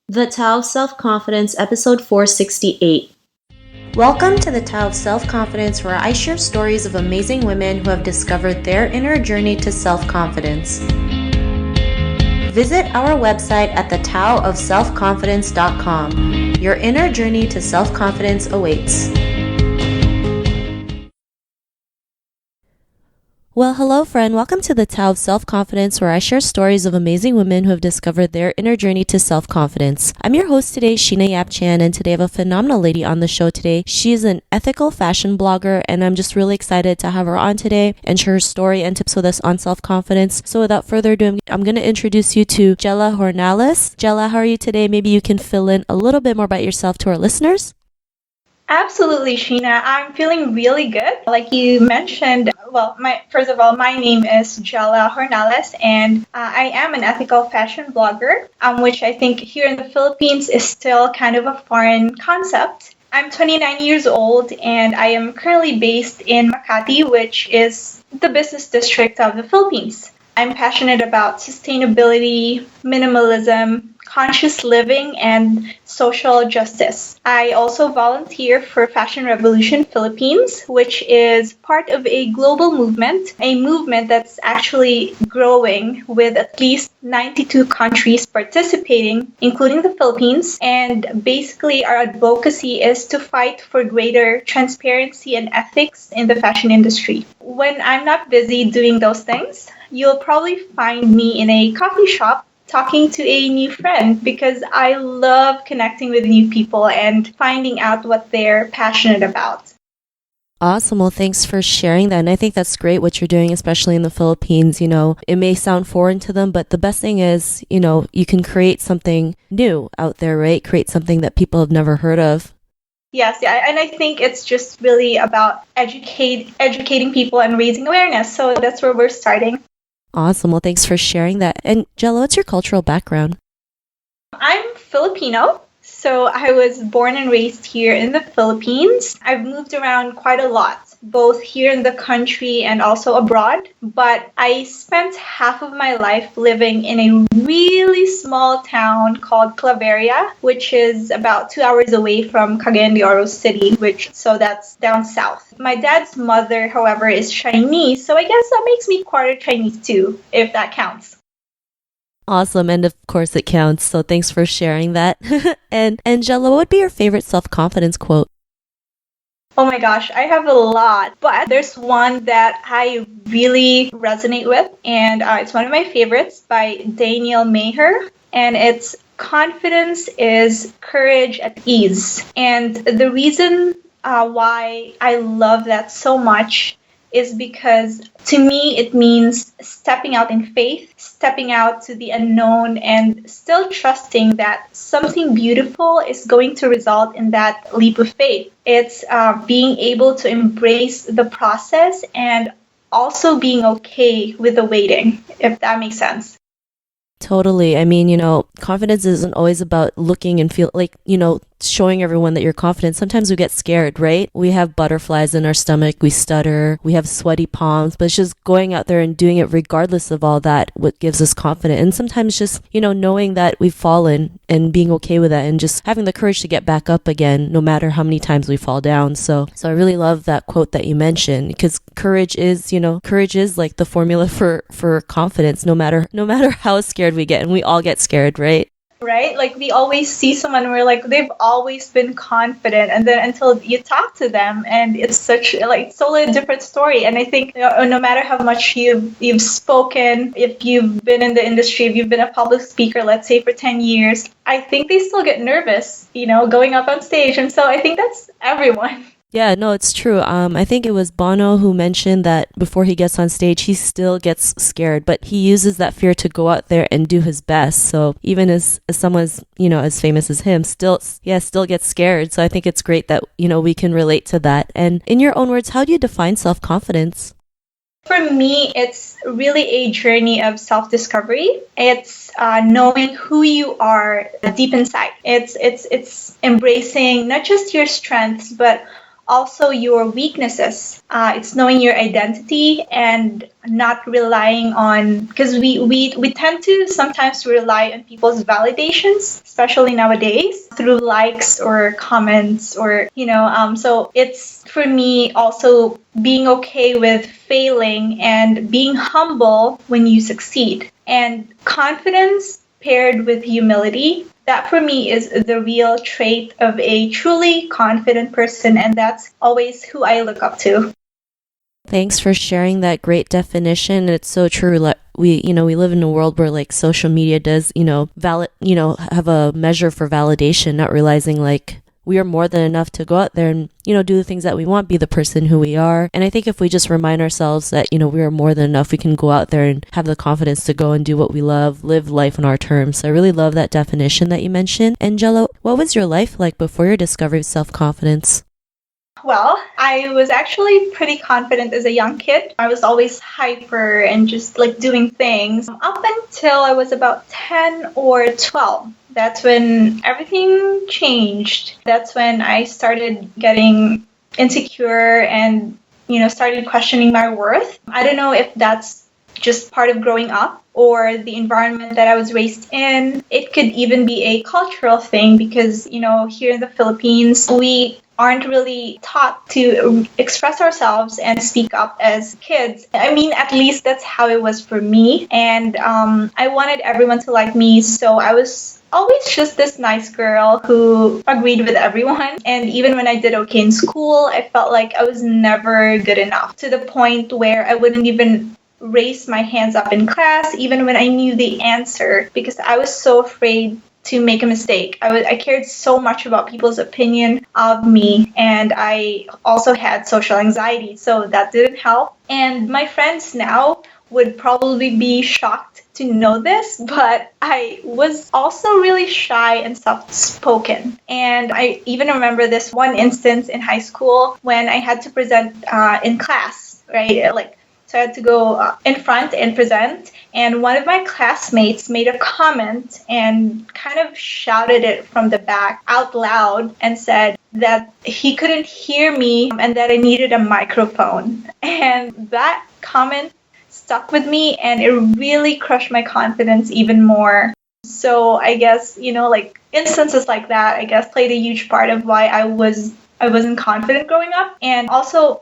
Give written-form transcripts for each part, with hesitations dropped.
The Tao of Self-Confidence, episode 468. Welcome to the Tao of Self-Confidence, where I share stories of amazing women who have discovered their inner journey to self-confidence. Visit our website at thetaoofselfconfidence.com. Your inner journey to self-confidence awaits. Well, hello friend. Welcome to the Tao of Self-Confidence, where I share stories of amazing women who have discovered their inner journey to self-confidence. I'm your host today, Sheena Yap Chan, and today I have a phenomenal lady on the show today. She is an ethical fashion blogger, and I'm just really excited to have her on today and share her story and tips with us on self-confidence. So without further ado, I'm going to introduce you to Jella Jornales. Jella, how are you today? Maybe you can fill in a little bit more about yourself to our listeners. Absolutely, Sheena. I'm feeling really good. Like you mentioned, first of all, my name is Jella Jornales, and I am an ethical fashion blogger, which I think here in the Philippines is still kind of a foreign concept. I'm 29 years old, and I am currently based in Makati, which is the business district of the Philippines. I'm passionate about sustainability, minimalism, conscious living, and social justice. I also volunteer for Fashion Revolution Philippines, which is part of a global movement, a movement that's actually growing with at least 92 countries participating, including the Philippines. And basically, our advocacy is to fight for greater transparency and ethics in the fashion industry. When I'm not busy doing those things, you'll probably find me in a coffee shop talking to a new friend because I love connecting with new people and finding out what they're passionate about. Awesome. Well, thanks for sharing that. And I think that's great what you're doing, especially in the Philippines. You know, it may sound foreign to them, but the best thing is, you can create something new out there, right? Create something that people have never heard of. Yes, yeah, and I think it's just really about educating people and raising awareness. So that's where we're starting. Awesome. Well, thanks for sharing that. And Jella, what's your cultural background? I'm Filipino, so I was born and raised here in the Philippines. I've moved around quite a lot, both here in the country and also abroad. But I spent half of my life living in a really small town called Claveria, which is about 2 hours away from Cagayan de Oro City, so that's down south. My dad's mother, however, is Chinese, so I guess that makes me quarter Chinese too, if that counts. Awesome. And of course it counts. So thanks for sharing that. and Jella, what would be your favorite self-confidence quote? Oh my gosh, I have a lot, but there's one that I really resonate with, and it's one of my favorites by Daniel Maher, and it's confidence is courage at ease. And the reason why I love that so much is because to me it means stepping out in faith, stepping out to the unknown, and still trusting that something beautiful is going to result in that leap of faith. It's being able to embrace the process and also being okay with the waiting, if that makes sense. Totally. I mean, confidence isn't always about looking and feel like, showing everyone that you're confident. Sometimes we get scared, right? We have butterflies in our stomach, we stutter, we have sweaty palms, but it's just going out there and doing it regardless of all that, what gives us confidence. And sometimes just, knowing that we've fallen and being okay with that and just having the courage to get back up again, no matter how many times we fall down. So I really love that quote that you mentioned, because courage is like the formula for confidence, no matter how scared we get, and we all get scared, right? Right? Like we always see someone and we're like, they've always been confident. And then until you talk to them and it's it's totally a different story. And I think no matter how much you've spoken, if you've been in the industry, if you've been a public speaker, let's say for 10 years, I think they still get nervous, going up on stage. And so I think that's everyone. Yeah, no, it's true. I think it was Bono who mentioned that before he gets on stage, he still gets scared, but he uses that fear to go out there and do his best. So even as someone as famous as him, still gets scared. So I think it's great that, we can relate to that. And in your own words, how do you define self-confidence? For me, it's really a journey of self-discovery. It's knowing who you are deep inside. It's embracing not just your strengths, but also your weaknesses. It's knowing your identity and not relying on, because we tend to sometimes rely on people's validations, especially nowadays, through likes or comments or, so it's for me also being okay with failing and being humble when you succeed. And confidence paired with humility, that for me is the real trait of a truly confident person, and that's always who I look up to. Thanks for sharing that great definition. It's so true. Like we live in a world where like social media does, have a measure for validation, not realizing like we are more than enough to go out there and, do the things that we want, be the person who we are. And I think if we just remind ourselves that, we are more than enough, we can go out there and have the confidence to go and do what we love, live life on our terms. So I really love that definition that you mentioned. And Jella, what was your life like before your discovery of self-confidence? Well, I was actually pretty confident as a young kid. I was always hyper and just like doing things up until I was about 10 or 12. That's when everything changed. That's when I started getting insecure and, started questioning my worth. I don't know if that's just part of growing up or the environment that I was raised in. It could even be a cultural thing because, here in the Philippines, we aren't really taught to express ourselves and speak up as kids. I mean, at least that's how it was for me. And I wanted everyone to like me, so I was always just this nice girl who agreed with everyone. And even when I did okay in school, I felt like I was never good enough, to the point where I wouldn't even raise my hands up in class, even when I knew the answer, because I was so afraid to make a mistake. I cared so much about people's opinion of me, and I also had social anxiety, so that didn't help. And my friends now would probably be shocked to know this, but I was also really shy and soft-spoken. And I even remember this one instance in high school when I had to present in class, right? So I had to go in front and present, and one of my classmates made a comment and kind of shouted it from the back out loud and said that he couldn't hear me and that I needed a microphone. And that comment stuck with me, and it really crushed my confidence even more. So I guess, instances like that, I guess, played a huge part of why I wasn't confident growing up. And also,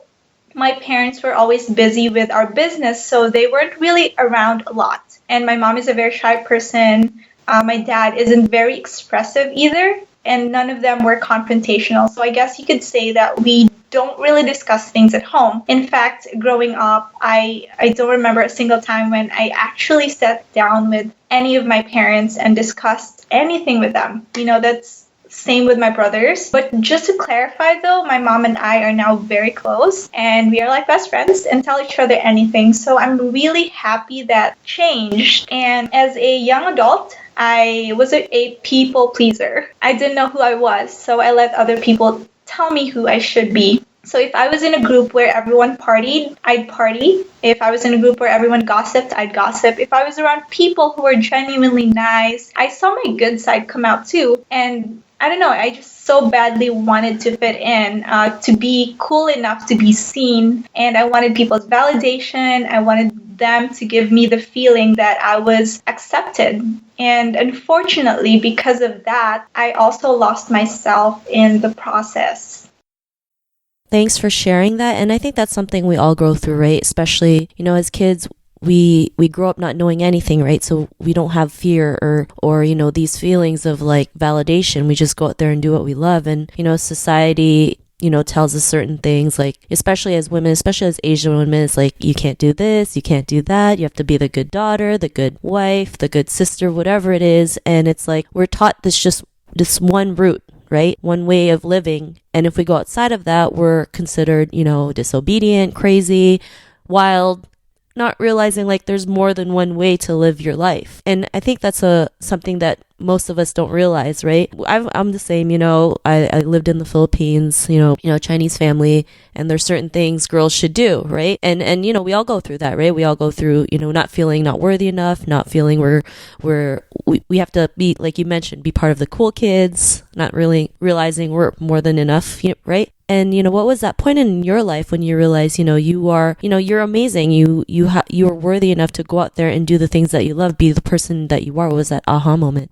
my parents were always busy with our business, so they weren't really around a lot. And my mom is a very shy person. My dad isn't very expressive either, and none of them were confrontational. So I guess you could say that we don't really discuss things at home. In fact, growing up, I don't remember a single time when I actually sat down with any of my parents and discussed anything with them. That's same with my brothers. But just to clarify though, my mom and I are now very close and we are like best friends and tell each other anything. So I'm really happy that changed. And as a young adult, I was a people pleaser. I didn't know who I was, so I let other people tell me who I should be. So if I was in a group where everyone partied, I'd party. If I was in a group where everyone gossiped, I'd gossip. If I was around people who were genuinely nice, I saw my good side come out too. And I don't know, I just so badly wanted to fit in, to be cool enough to be seen. And I wanted people's validation. I wanted them to give me the feeling that I was accepted. And unfortunately, because of that, I also lost myself in the process. Thanks for sharing that. And I think that's something we all go through, right? Especially, as kids, we grow up not knowing anything, right? So we don't have fear or these feelings of like validation. We just go out there and do what we love. And, society, tells us certain things, like, especially as women, especially as Asian women, it's like, you can't do this, you can't do that. You have to be the good daughter, the good wife, the good sister, whatever it is. And it's like, we're taught this one route, right? One way of living. And if we go outside of that, we're considered, disobedient, crazy, wild, not realizing like there's more than one way to live your life. And I think that's something that most of us don't realize, right? I'm the same, I lived in the Philippines, Chinese family, and there's certain things girls should do, right? And we all go through that, right? We all go through, not feeling not worthy enough, not feeling we have to be, like you mentioned, be part of the cool kids, not really realizing we're more than enough, right? And what was that point in your life when you realized, you are, you're amazing. You are worthy enough to go out there and do the things that you love, be the person that you are. What was that aha moment?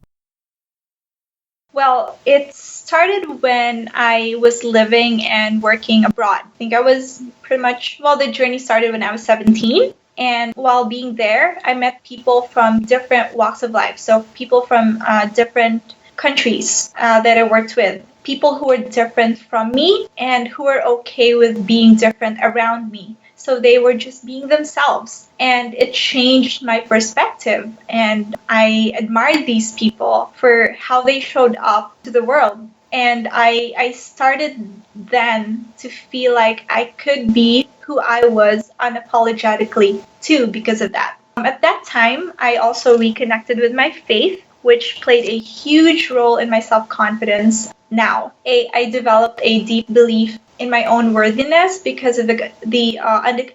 Well, it started when I was living and working abroad. I think I was pretty much, well, the journey started when I was 17. And while being there, I met people from different walks of life. So, people from different countries that I worked with, people who were different from me and who were okay with being different around me. So they were just being themselves. And it changed my perspective. And I admired these people for how they showed up to the world. And I started then to feel like I could be who I was unapologetically too because of that. At that time, I also reconnected with my faith, which played a huge role in my self confidence. Now, I developed a deep belief in my own worthiness because of the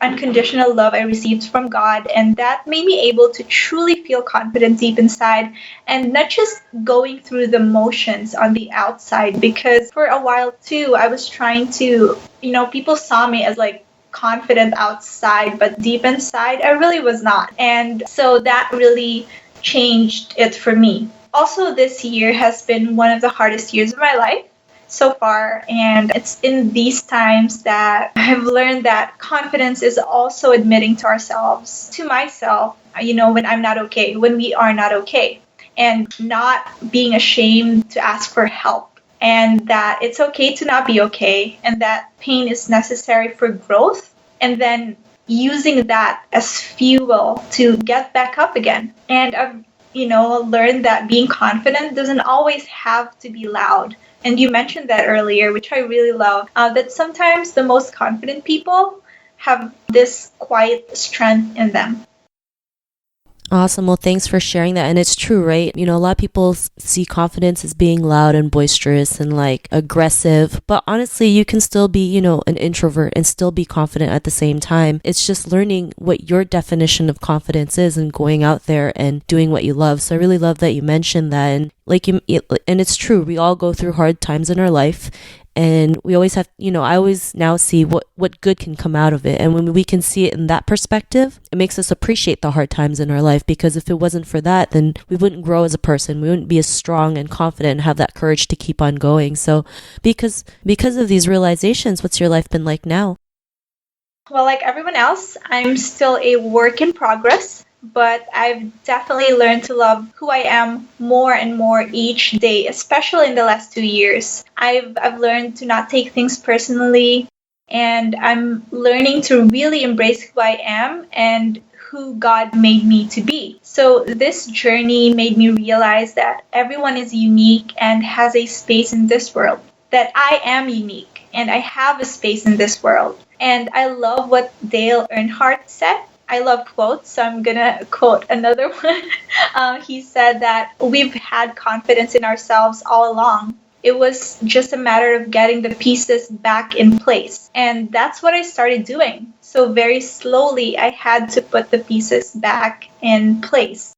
unconditional love I received from God, and that made me able to truly feel confident deep inside and not just going through the motions on the outside. Because for a while too, I was trying to, people saw me as like confident outside, but deep inside, I really was not. And so that really changed it for me. Also, this year has been one of the hardest years of my life so far, and it's in these times that I've learned that confidence is also admitting to ourselves, to myself, when I'm not okay, when we are not okay, and not being ashamed to ask for help, and that it's okay to not be okay, and that pain is necessary for growth, and then using that as fuel to get back up again. And I've, learned that being confident doesn't always have to be loud. And you mentioned that earlier, which I really love, that sometimes the most confident people have this quiet strength in them. Awesome. Well, thanks for sharing that. And it's true, right? A lot of people see confidence as being loud and boisterous and like aggressive. But honestly, you can still be, an introvert and still be confident at the same time. It's just learning what your definition of confidence is and going out there and doing what you love. So I really love that you mentioned that. And and it's true. We all go through hard times in our life. And we always have, I always now see what good can come out of it. And when we can see it in that perspective, it makes us appreciate the hard times in our life, because if it wasn't for that, then we wouldn't grow as a person. We wouldn't be as strong and confident and have that courage to keep on going. So because of these realizations, what's your life been like now? Well, like everyone else, I'm still a work in progress, but I've definitely learned to love who I am more and more each day, especially in the last 2 years. I've learned to not take things personally, and I'm learning to really embrace who I am and who God made me to be. So this journey made me realize that everyone is unique and has a space in this world, that I am unique and I have a space in this world. And I love what Dale Earnhardt said. I love quotes, so I'm gonna quote another one. He said that we've had confidence in ourselves all along. It was just a matter of getting the pieces back in place. And that's what I started doing. So very slowly, I had to put the pieces back in place.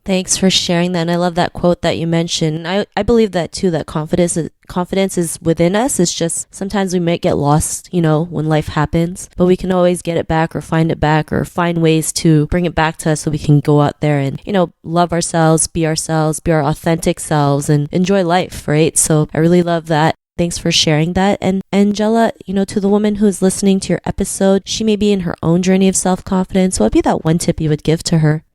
Thanks for sharing that. And I love that quote that you mentioned. I believe that too, that confidence is within us. It's just sometimes we might get lost, when life happens, but we can always get it back or find ways to bring it back to us so we can go out there and, love ourselves, be our authentic selves and enjoy life, right? So I really love that. Thanks for sharing that. And Angela, to the woman who's listening to your episode, she may be in her own journey of self-confidence. What would be that one tip you would give to her?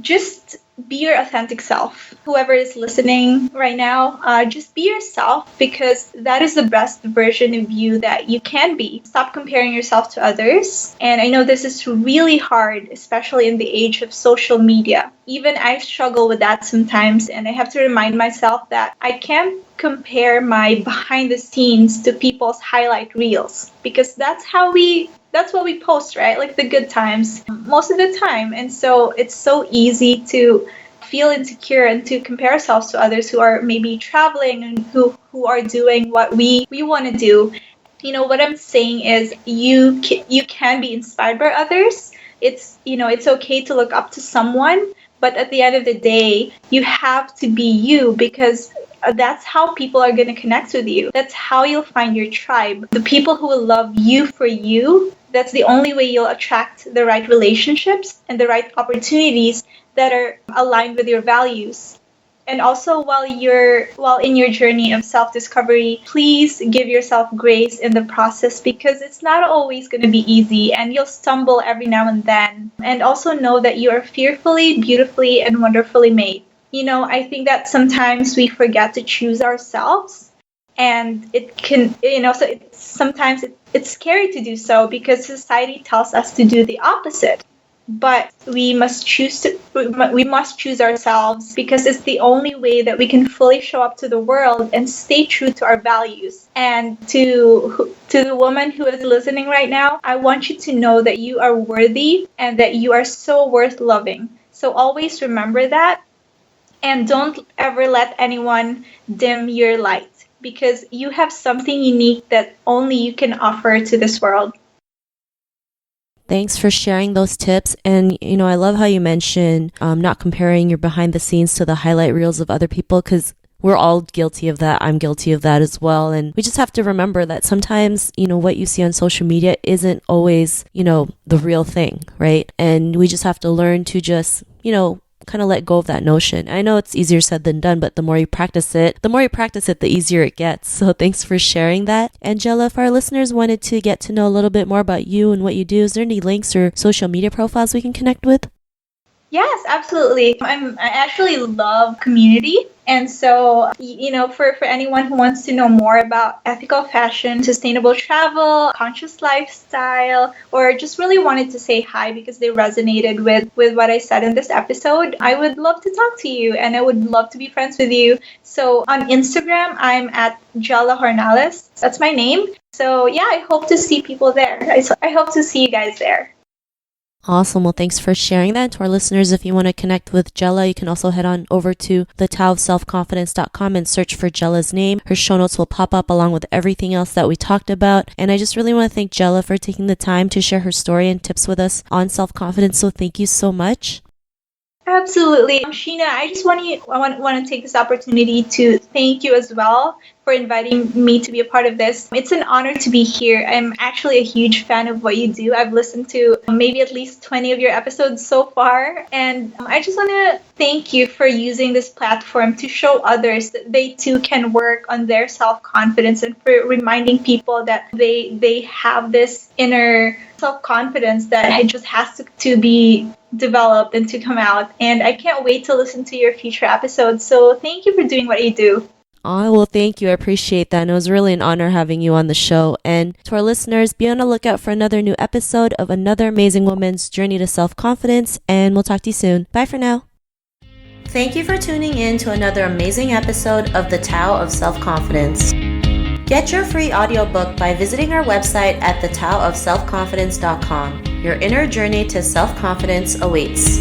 Just be your authentic self. Whoever is listening right now, just be yourself, because that is the best version of you that you can be. Stop comparing yourself to others. And I know this is really hard, especially in the age of social media. Even I struggle with that sometimes, and I have to remind myself that I can't compare my behind the scenes to people's highlight reels, because that's what we post, right? Like the good times most of the time. And so it's so easy to feel insecure and to compare ourselves to others who are maybe traveling and who are doing what we want to do. What I'm saying is you can be inspired by others. It's okay to look up to someone, But at the end of the day, you have to be you, because that's how people are going to connect with you. That's how you'll find your tribe. The people who will love you for you, that's the only way you'll attract the right relationships and the right opportunities that are aligned with your values. And also, while in your journey of self-discovery, please give yourself grace in the process, because it's not always going to be easy and you'll stumble every now and then. And also know that you are fearfully, beautifully, and wonderfully made. I think that sometimes we forget to choose ourselves, and it can, so it's scary to do so because society tells us to do the opposite. But we must choose ourselves, because it's the only way that we can fully show up to the world and stay true to our values. And to the woman who is listening right now, I want you to know that you are worthy and that you are so worth loving. So always remember that, and don't ever let anyone dim your light, because you have something unique that only you can offer to this world. Thanks for sharing those tips. And, I love how you mentioned not comparing your behind the scenes to the highlight reels of other people, because we're all guilty of that. I'm guilty of that as well. And we just have to remember that sometimes, what you see on social media isn't always, the real thing, right? And we just have to learn to just, kind of let go of that notion. I know it's easier said than done, but the more you practice it, the easier it gets. So thanks for sharing that. And Jella, if our listeners wanted to get to know a little bit more about you and what you do, is there any links or social media profiles we can connect with? Yes, absolutely. I actually love community. And so, for anyone who wants to know more about ethical fashion, sustainable travel, conscious lifestyle, or just really wanted to say hi because they resonated with what I said in this episode, I would love to talk to you and I would love to be friends with you. So on Instagram, I'm at Jella Jornales. That's my name. So yeah, I hope to see people there. I hope to see you guys there. Awesome. Well, thanks for sharing that. To our listeners, if you want to connect with Jella, you can also head on over to thetaoofselfconfidence.com and search for Jella's name. Her show notes will pop up along with everything else that we talked about. And I just really want to thank Jella for taking the time to share her story and tips with us on self-confidence. So thank you so much. Absolutely. Sheena, I just want to take this opportunity to thank you as well for inviting me to be a part of this. It's an honor to be here. I'm actually a huge fan of what you do. I've listened to maybe at least 20 of your episodes so far. And I just want to thank you for using this platform to show others that they too can work on their self-confidence, and for reminding people that they have this inner self-confidence that it just has to be developed and to come out. And I can't wait to listen to your future episodes. So thank you for doing what you do. Oh, well, thank you. I appreciate that. And it was really an honor having you on the show. And to our listeners, be on the lookout for another new episode of another amazing woman's journey to self-confidence. And we'll talk to you soon. Bye for now. Thank you for tuning in to another amazing episode of The Tao of Self-Confidence. Get your free audiobook by visiting our website at thetaoofselfconfidence.com. Your inner journey to self-confidence awaits.